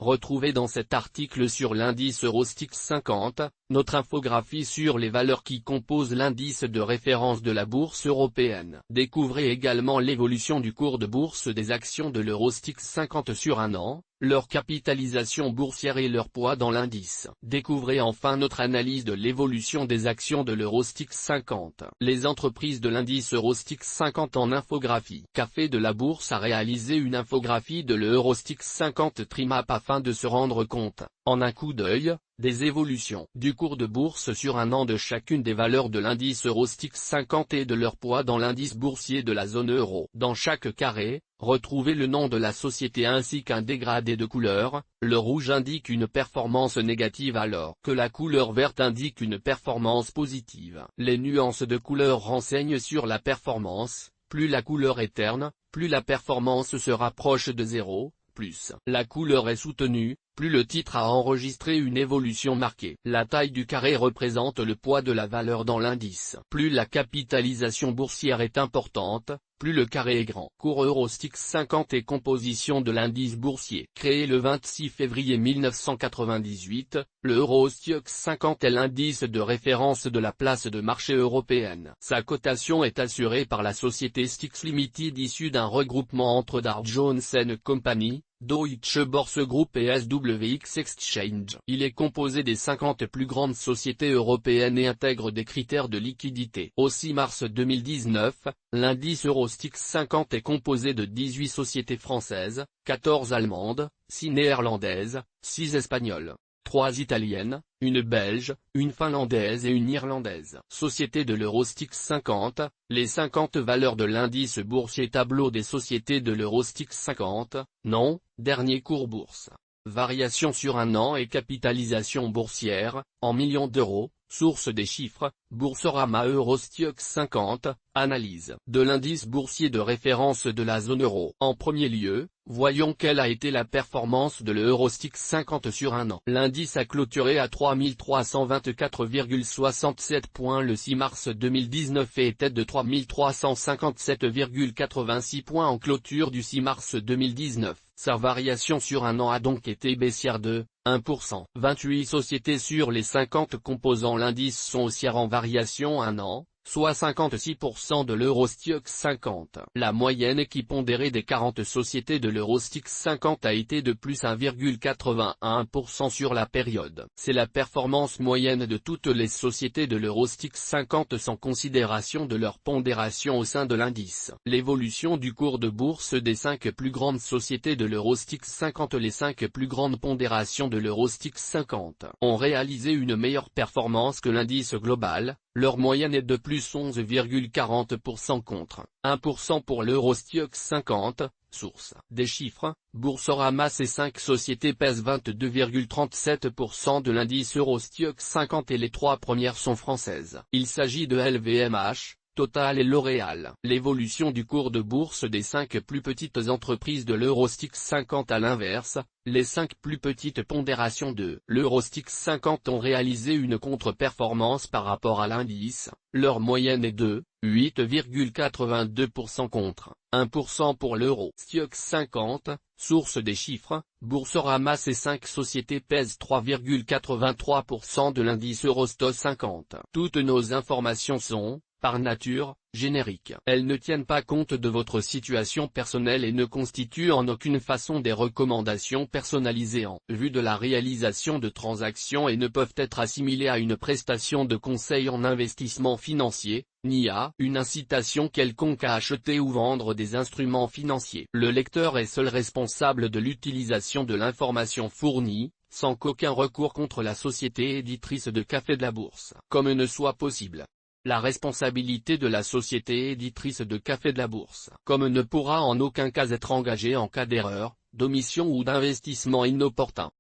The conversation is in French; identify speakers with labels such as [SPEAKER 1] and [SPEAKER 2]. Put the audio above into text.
[SPEAKER 1] Retrouvez dans cet article sur l'indice Eurostoxx 50, notre infographie sur les valeurs qui composent l'indice de référence de la bourse européenne. Découvrez également l'évolution du cours de bourse des actions de l'Eurostoxx 50 sur un an, leur capitalisation boursière et leur poids dans l'indice. Découvrez enfin notre analyse de l'évolution des actions de l'Eurostoxx 50. Les entreprises de l'indice Eurostoxx 50 en infographie. Café de la Bourse a réalisé une infographie de l'Eurostoxx 50 Trimap afin de se rendre compte, en un coup d'œil, des évolutions du cours de bourse sur un an de chacune des valeurs de l'indice Eurostoxx 50 et de leur poids dans l'indice boursier de la zone euro. Dans chaque carré, retrouvez le nom de la société ainsi qu'un dégradé de couleur. Le rouge indique une performance négative alors que la couleur verte indique une performance positive. Les nuances de couleur renseignent sur la performance. Plus la couleur est terne, plus la performance se rapproche de zéro. Plus la couleur est soutenue, plus le titre a enregistré une évolution marquée. La taille du carré représente le poids de la valeur dans l'indice. Plus la capitalisation boursière est importante, plus le carré est grand. Cours Eurostoxx 50 et composition de l'indice boursier. Créé le 26 février 1998, le Eurostoxx 50 est l'indice de référence de la place de marché européenne. Sa cotation est assurée par la société STOXX Limited issue d'un regroupement entre Dow Jones & Company, Deutsche Börse Group et SWX Exchange. Il est composé des 50 plus grandes sociétés européennes et intègre des critères de liquidité. Au 6 mars 2019, l'indice Eurostoxx 50 est composé de 18 sociétés françaises, 14 allemandes, 6 néerlandaises, 6 espagnoles, 3 italiennes, une belge, une finlandaise et une irlandaise. Société de l'Eurostoxx 50, les 50 valeurs de l'indice boursier. Tableau des sociétés de l'Eurostoxx 50, nom, dernier cours bourse. Variation sur un an et capitalisation boursière, en millions d'euros. Source des chiffres, Boursorama. Eurostoxx 50, analyse de l'indice boursier de référence de la zone euro. En premier lieu, voyons quelle a été la performance de l'Eurostoxx 50 sur un an. L'indice a clôturé à 3324,67 points le 6 mars 2019 et était de 3357,86 points en clôture du 6 mars 2019. Sa variation sur un an a donc été baissière de 1%. 28 sociétés sur les 50 composant l'indice sont haussières en variation un an, soit 56% de l'Eurostoxx 50. La moyenne équipondérée des 40 sociétés de l'Eurostoxx 50 a été de plus 1,81% sur la période. C'est la performance moyenne de toutes les sociétés de l'Eurostoxx 50 sans considération de leur pondération au sein de l'indice. L'évolution du cours de bourse des 5 plus grandes sociétés de l'Eurostoxx 50. Les 5 plus grandes pondérations de l'Eurostoxx 50 ont réalisé une meilleure performance que l'indice global. Leur moyenne est de plus 11,40% contre 1% pour l'Eurostoxx 50, source. Des chiffres, Boursorama. Ces 5 sociétés pèsent 22,37% de l'indice Eurostoxx 50 et les 3 premières sont françaises. Il s'agit de LVMH, Total et L'Oréal. L'évolution du cours de bourse des 5 plus petites entreprises de l'Eurostoxx 50. À l'inverse, les 5 plus petites pondérations de l'Eurostoxx 50 ont réalisé une contre-performance par rapport à l'indice. Leur moyenne est de 8,82% contre 1% pour l'Eurostoxx 50, source des chiffres, Boursorama. Ces 5 sociétés pèsent 3,83% de l'indice Eurostoxx 50. Toutes nos informations sont, par nature, génériques. Elles ne tiennent pas compte de votre situation personnelle et ne constituent en aucune façon des recommandations personnalisées en vue de la réalisation de transactions et ne peuvent être assimilées à une prestation de conseil en investissement financier, ni à une incitation quelconque à acheter ou vendre des instruments financiers. Le lecteur est seul responsable de l'utilisation de l'information fournie, sans qu'aucun recours contre la société éditrice de Café de la Bourse, comme ne soit possible. La responsabilité de la société éditrice de Café de la Bourse, comme ne pourra en aucun cas être engagée en cas d'erreur, d'omission ou d'investissement inopportun.